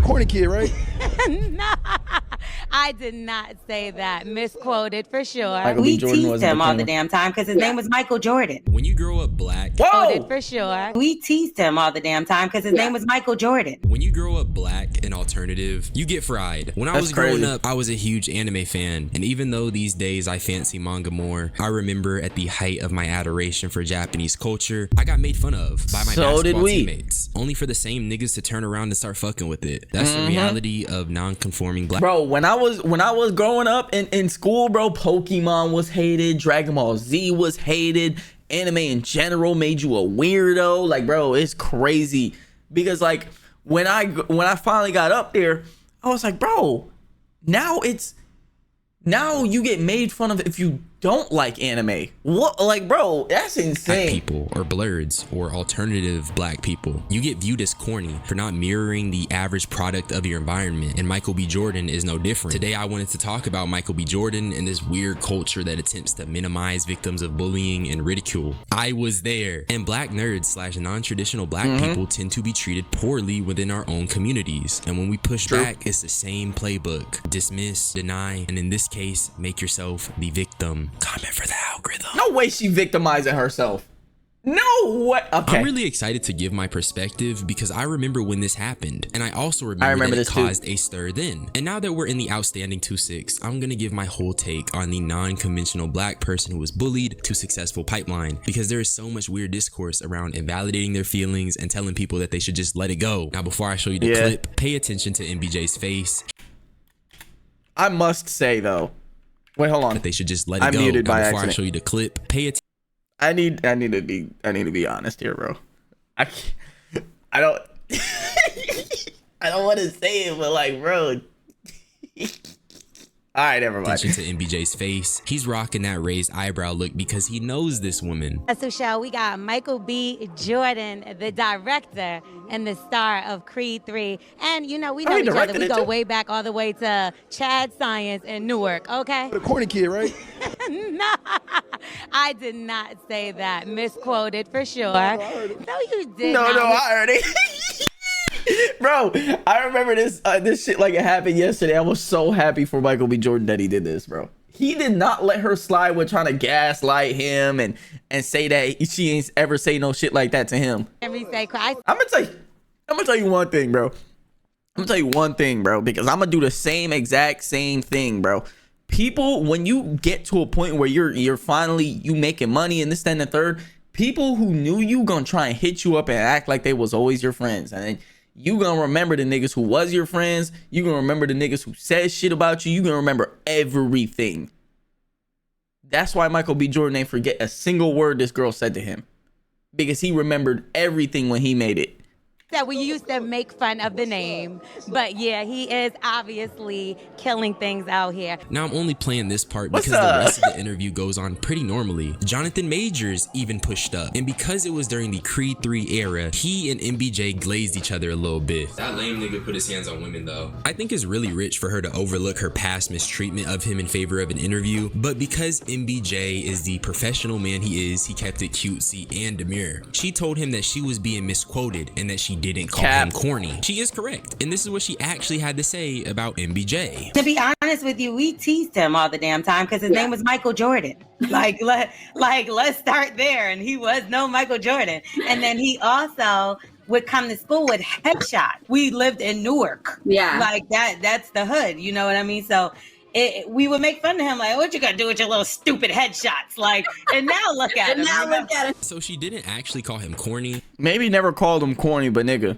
Corny kid, right? No, I did not say that. Misquoted for sure. We teased him all the damn time because his name was Michael Jordan. When you grow up black, Quoted for sure. We teased him all the damn time because his name was Michael Jordan. when you grow up black and alternative, you get fried. When I was growing crazy. up, I was a huge anime fan, and even though these days I fancy manga more, I remember at the height of my adoration for Japanese culture, I got made fun of by my basketball teammates, only for the same niggas to turn around and start fucking with it. That's the reality of non-conforming black. Bro, when I was growing up in school, bro, Pokemon was hated, Dragon Ball Z was hated, anime in general made you a weirdo. Like, bro, it's crazy. Because like when I finally got up there, I was like, bro, now you get made fun of if you don't like anime. What? Like, bro, that's insane. Black people or blurs or alternative black people, you get viewed as corny for not mirroring the average product of your environment, and Michael B. Jordan is no different. Today I wanted to talk about Michael B. Jordan and this weird culture that attempts to minimize victims of bullying and ridicule. I was there, and black nerds slash non-traditional black people tend to be treated poorly within our own communities, and when we push back, it's the same playbook: dismiss, deny, and in this case, make yourself the victim. Comment for the algorithm. No way she victimizing herself. No way. Okay. I'm really excited to give my perspective because I remember when this happened, and I also remember that it this too. caused a stir then. And now that we're in the outstanding 2-6, I'm gonna give my whole take on the non-conventional black person who was bullied to successful pipeline, because there is so much weird discourse around invalidating their feelings and telling people that they should just let it go. Now, before I show you the clip, pay attention to MBJ's face. I must say though. Wait, hold on. That they should just let it I'm go. muted by Now, before accident. I show you the clip, pay attention. I need to be honest here, bro. I don't I don't want to say it, but like, bro. All right, never mind. Attention to MBJ's face. He's rocking that raised eyebrow look because he knows this woman. So, Shell, we got Michael B. Jordan, the director and the star of Creed 3. And, you know, we know each other. We go way back all the way to Chad Science in Newark, okay? The Corny kid, right? No, I did not say that. Misquoted for sure. No, you did not. No, I heard it. Bro, I remember this shit like it happened yesterday. I was so happy for Michael B. Jordan that he did this, bro. He did not let her slide with trying to gaslight him and say that she ain't ever say no shit like that to him. I'm gonna tell you one thing, bro. Because I'm gonna do the exact same thing, bro. People, when you get to a point where you're finally you making money and this, that, and the third, people who knew you gonna try and hit you up and act like they was always your friends, and then you gonna remember the niggas who was your friends. You gonna remember the niggas who said shit about you. You gonna remember everything. That's why Michael B. Jordan ain't forget a single word this girl said to him, because he remembered everything when he made it. That we used to make fun of the name, but yeah, he is obviously killing things out here. Now I'm only playing this part because the rest of the interview goes on pretty normally. Jonathan Majors even pushed up, and because it was during the Creed 3 era, he and MBJ glazed each other a little bit. That lame nigga put his hands on women though. I think it's really rich for her to overlook her past mistreatment of him in favor of an interview, but because MBJ is the professional man he is, he kept it cutesy and demure. She told him that she was being misquoted and that she didn't call him corny. She is correct, and this is what she actually had to say about MBJ. To be honest with you, we teased him all the damn time because his name was Michael Jordan. Let's start there. And he was no Michael Jordan. And then he also would come to school with headshot. We lived in Newark. Yeah. Like that's the hood. You know what I mean? So we would make fun of him, like, what you gonna do with your little stupid headshots? Like, and now look at him. So she didn't actually call him corny. Maybe never called him corny, but nigga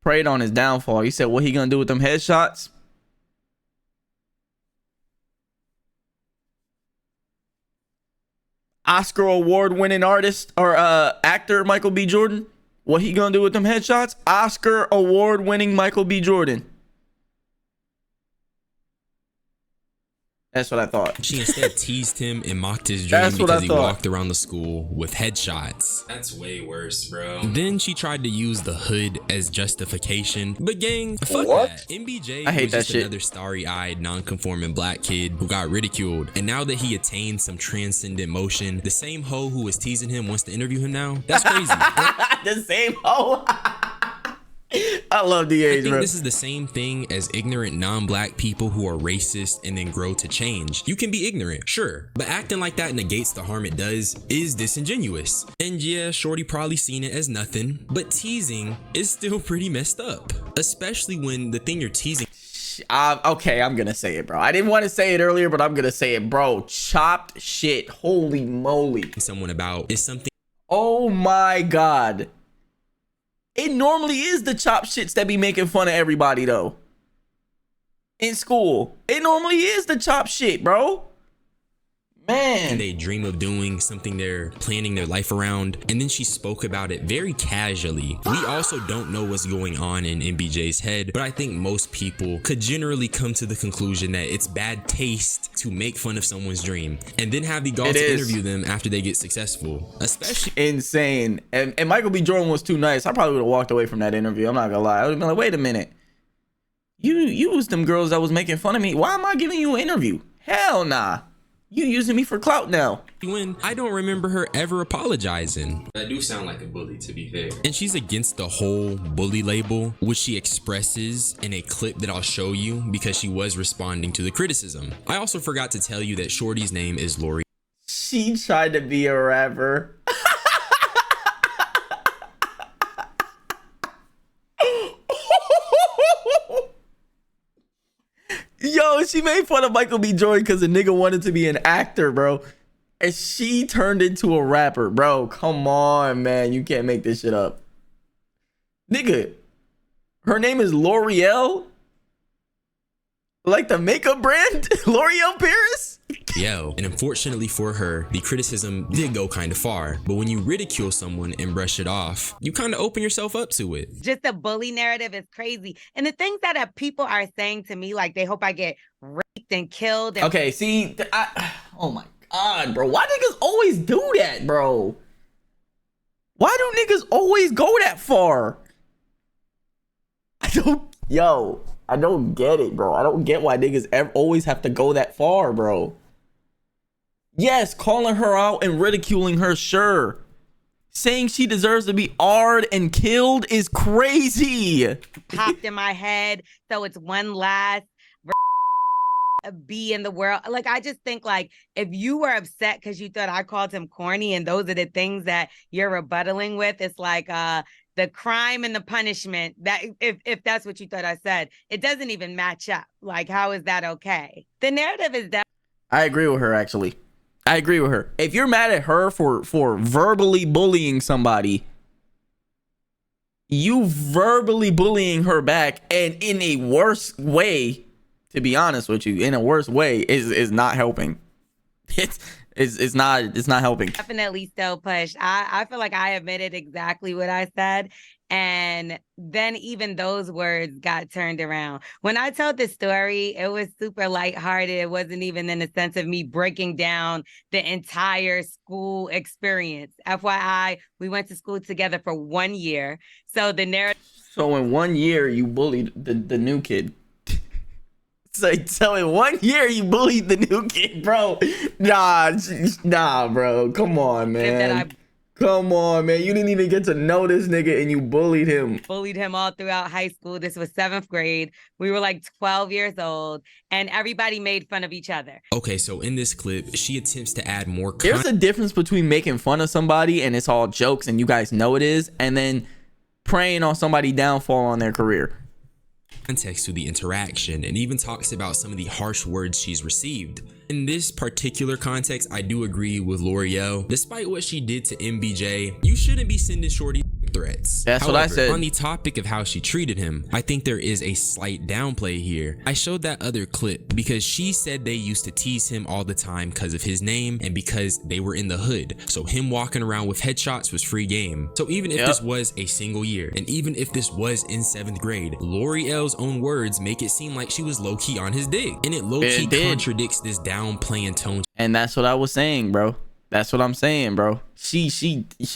preyed on his downfall. He said, what he gonna do with them headshots? Oscar award winning artist or actor Michael B. Jordan. What he gonna do with them headshots? Oscar award winning Michael B. Jordan. That's what I thought. She instead teased him and mocked his dream because he walked around the school with headshots. That's way worse, bro. Then she tried to use the hood as justification. But gang, fuck that. MBJ was just another starry-eyed, non-conforming black kid who got ridiculed. And now that he attained some transcendent motion, the same hoe who was teasing him wants to interview him now? That's crazy. The same hoe? I love DH, I think bro. this is the same thing as ignorant non-black people who are racist and then grow to change. You can be ignorant, sure, but acting like that negates the harm it does is disingenuous. And yeah, Shorty probably seen it as nothing, but teasing is still pretty messed up, especially when the thing you're teasing. Okay, I'm gonna say it, bro. I didn't want to say it earlier, but I'm gonna say it, bro. Chopped shit. Holy moly. Someone about is something. Oh my God. It normally is the chopped shits that be making fun of everybody, though. In school. It normally is the chopped shit, bro. Man. They dream of doing something they're planning their life around, and then she spoke about it very casually. We also don't know what's going on in MBJ's head, but I think most people could generally come to the conclusion that it's bad taste to make fun of someone's dream and then have the gall to interview them after they get successful. Especially insane. And Michael B. Jordan was too nice. I probably would have walked away from that interview. I'm not gonna lie. I would have been like, wait a minute. You was them girls that was making fun of me. Why am I giving you an interview? Hell nah. You using me for clout now. When I don't remember her ever apologizing. I do sound like a bully, to be fair. And she's against the whole bully label, which she expresses in a clip that I'll show you because she was responding to the criticism. I also forgot to tell you that Shorty's name is Lori. She tried to be a rapper. Yo, she made fun of Michael B. Jordan because the nigga wanted to be an actor, bro. And she turned into a rapper, bro. Come on, man. You can't make this shit up. Nigga, her name is L'Oreal? Like the makeup brand? L'Oreal Paris? Yo, and unfortunately for her, the criticism did go kind of far. But when you ridicule someone and brush it off, you kind of open yourself up to it. Just the bully narrative is crazy. And the things that people are saying to me, like they hope I get raped and killed. And okay, see, oh my God, bro. Why niggas always do that, bro? Why do niggas always go that far? I don't get it, bro. I don't get why niggas always have to go that far, bro. Yes, calling her out and ridiculing her, sure. Saying she deserves to be arred and killed is crazy. Popped in my head, so it's one last be in the world. Like, I just think, like, if you were upset because you thought I called him corny and those are the things that you're rebuttaling with, it's like the crime and the punishment, that if that's what you thought I said, it doesn't even match up. Like, how is that okay? The narrative is that I agree with her, actually. I agree with her. If you're mad at her for verbally bullying somebody, you verbally bullying her back, and in a worse way, to be honest with you, in a worse way, is not helping. It's not helping. definitely still pushed. I feel like I admitted exactly what I said. And then even those words got turned around. When I told the story, it was super lighthearted. It wasn't even in the sense of me breaking down the entire school experience. FYI, we went to school together for 1 year. So the narrative. So in 1 year, you bullied the new kid. So in 1 year, you bullied the new kid, bro. Nah, bro. Come on, man. Come on, man. You didn't even get to know this nigga and you bullied him. Bullied him all throughout high school. This was 7th grade. We were like 12 years old and everybody made fun of each other. Okay, so in this clip, she attempts to add more There's a difference between making fun of somebody and it's all jokes and you guys know it is, and then preying on somebody's downfall on their career. Context to the interaction, and even talks about some of the harsh words she's received. In this particular context, I do agree with L'Oreal. Despite what she did to MBJ, you shouldn't be sending Shorty threats. That's what I said. On the topic of how she treated him, I think there is a slight downplay here. I showed that other clip because she said they used to tease him all the time because of his name and because they were in the hood. So him walking around with headshots was free game. So even if this was a single year, and even if this was in 7th grade, L'Oreal's own words make it seem like she was low-key on his dick. And it low-key contradicts this downplaying tone. And that's what I was saying, bro. That's what I'm saying, bro. She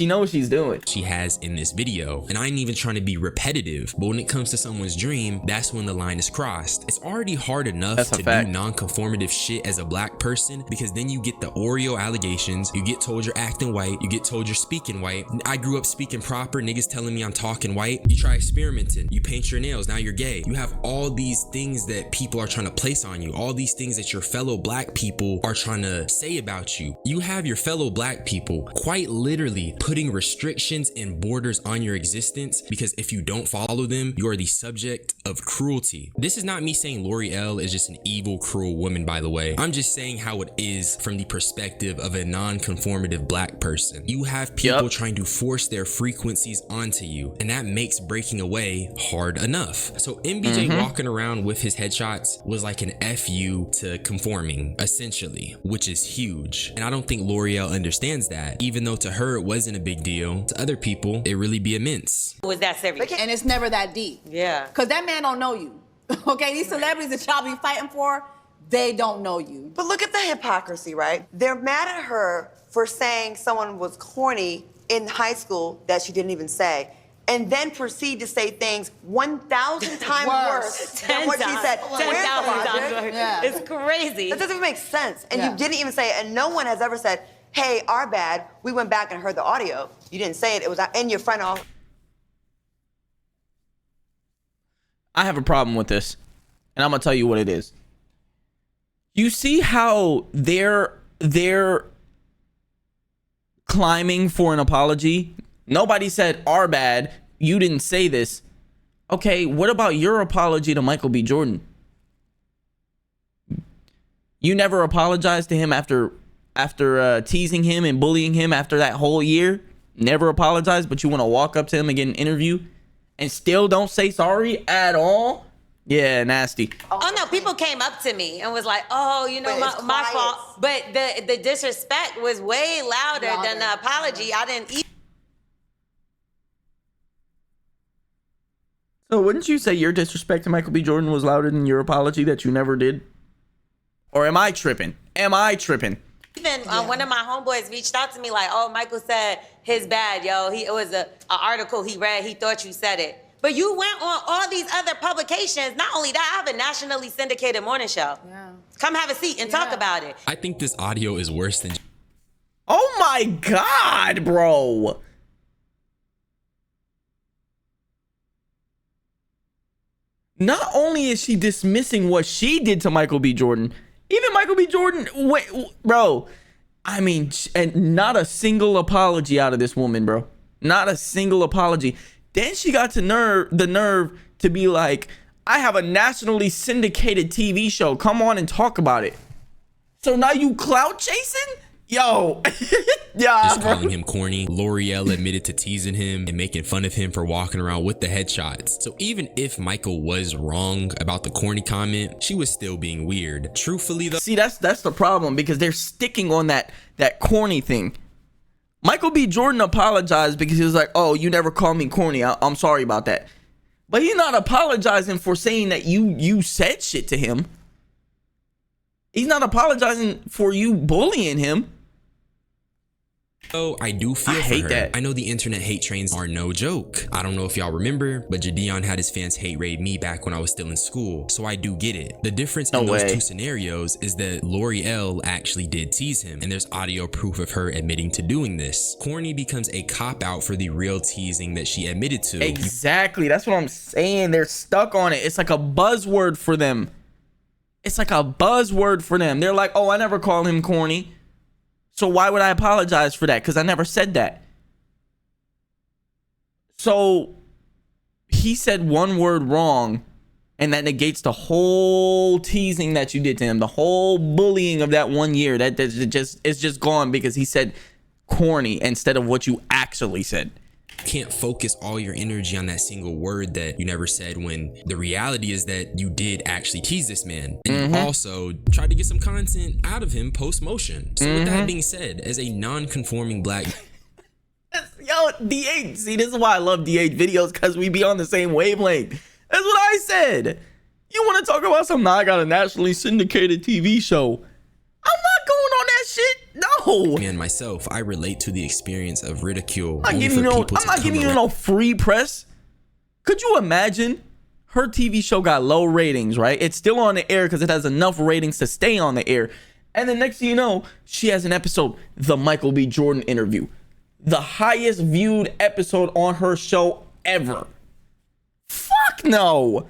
knows what she's doing. She has in this video. And I ain't even trying to be repetitive, but when it comes to someone's dream, that's when the line is crossed. It's already hard enough to do non-conformative shit as a black person, because then you get the Oreo allegations, you get told you're acting white, you get told you're speaking white. I grew up speaking proper, niggas telling me I'm talking white. You try experimenting, you paint your nails, now you're gay. You have all these things that people are trying to place on you, all these things that your fellow black people are trying to say about you. You have your fellow black people quite literally putting restrictions and borders on your existence, because if you don't follow them, you are the subject of cruelty. This is not me saying L'Oreal is just an evil, cruel woman, by the way. I'm just saying how it is from the perspective of a non-conformative black person. You have people trying to force their frequencies onto you, and that makes breaking away hard enough. So MBJ walking around with his headshots was like an FU to conforming, essentially, which is huge. And I don't think L'Oreal understands that, even though to her it wasn't a big deal. To other people, it really be immense. Was that serious? And it's never that deep. Yeah. Because that man don't know you. Okay, these celebrities that y'all be fighting for, they don't know you. But look at the hypocrisy, right? They're mad at her for saying someone was corny in high school that she didn't even say, and then proceed to say things 1,000 times worse than what she said. 10,000 times worse. Yeah. It's crazy. That doesn't even make sense. And you didn't even say it, and no one has ever said, hey, our bad, we went back and heard the audio. You didn't say it, it was in your front office. I have a problem with this, and I'm gonna tell you what it is. You see how they're climbing for an apology? Nobody said our bad, you didn't say this. Okay, what about your apology to Michael B. Jordan? You never apologized to him after teasing him and bullying him after that whole year? Never apologized, but you want to walk up to him and get an interview and still don't say sorry at all? Yeah, nasty. Oh no, people came up to me and was like, "Oh, you know, my fault." But the disrespect was way louder than the apology. I didn't eat. So wouldn't you say your disrespect to Michael B. Jordan was louder than your apology that you never did? Or am I tripping? Even one of my homeboys reached out to me like, "Oh, Michael said his bad, yo. It was a article he read. He thought you said it." But you went on all these other publications. Not only that, I have a nationally syndicated morning show. Yeah. Come have a seat and talk about it. I think this audio is worse than... Oh my God, bro. Not only is she dismissing what she did to Michael B. Jordan, even Michael B. Jordan, wait, bro. I mean, and not a single apology out of this woman, bro. Not a single apology. Then she got to the nerve to be like, I have a nationally syndicated TV show. Come on and talk about it. So now you clout chasing? Yo. Yeah. Just calling him corny. L'Oreal admitted to teasing him and making fun of him for walking around with the headshots. So even if Michael was wrong about the corny comment, she was still being weird. Truthfully though. See, that's the problem, because they're sticking on that corny thing. Michael B. Jordan apologized because he was like, oh, you never called me corny. I'm sorry about that. But he's not apologizing for saying that you said shit to him. He's not apologizing for you bullying him. Oh, I do feel for her. That. I know the internet hate trains are no joke. I don't know if y'all remember, but Jadeon had his fans hate raid me back when I was still in school. So I do get it. The difference in those two scenarios is that L'Oreal actually did tease him, and there's audio proof of her admitting to doing this. Corny becomes a cop-out for the real teasing that she admitted to. Exactly. That's what I'm saying. They're stuck on it. It's like a buzzword for them. They're like, oh, I never call him corny. So why would I apologize for that? Because I never said that. So he said one word wrong, and that negates the whole teasing that you did to him, the whole bullying of that 1 year. It's just gone because he said corny instead of what you actually said. Can't focus all your energy on that single word that you never said, when the reality is that you did actually tease this man, and you also tried to get some content out of him post motion. So with that being said, as a non-conforming black yo, DH, see, this is why I love DH videos, because we be on the same wavelength. That's what I said. You want to talk about something? I got a nationally syndicated TV show. I'm not going on that shit. No. Me and myself, I relate to the experience of ridicule. I'm not giving you no free press. Could you imagine? Her TV show got low ratings, right? It's still on the air because it has enough ratings to stay on the air. And then next thing you know, she has an episode, the Michael B. Jordan interview. The highest viewed episode on her show ever. Fuck no.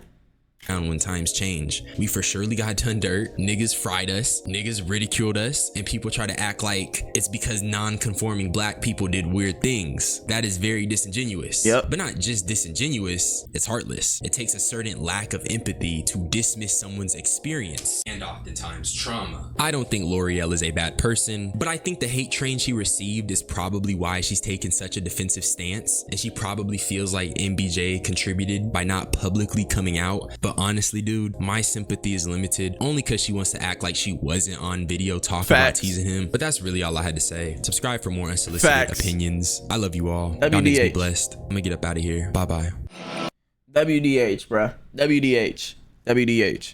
When times change, we for surely got done dirt. Niggas fried us, niggas ridiculed us, and people try to act like it's because non-conforming black people did weird things. That is very disingenuous. Yep. But not just disingenuous, it's heartless. It takes a certain lack of empathy to dismiss someone's experience and oftentimes trauma. I don't think L'Oreal is a bad person, but I think the hate train she received is probably why she's taken such a defensive stance, and she probably feels like MBJ contributed by not publicly coming out. But honestly, dude, my sympathy is limited only because she wants to act like she wasn't on video talking about teasing him. But that's really all I had to say. Subscribe for more unsolicited opinions. I love you all. Y'all need to be blessed. I'm gonna get up out of here. Bye bye. WDH, bruh. WDH. WDH.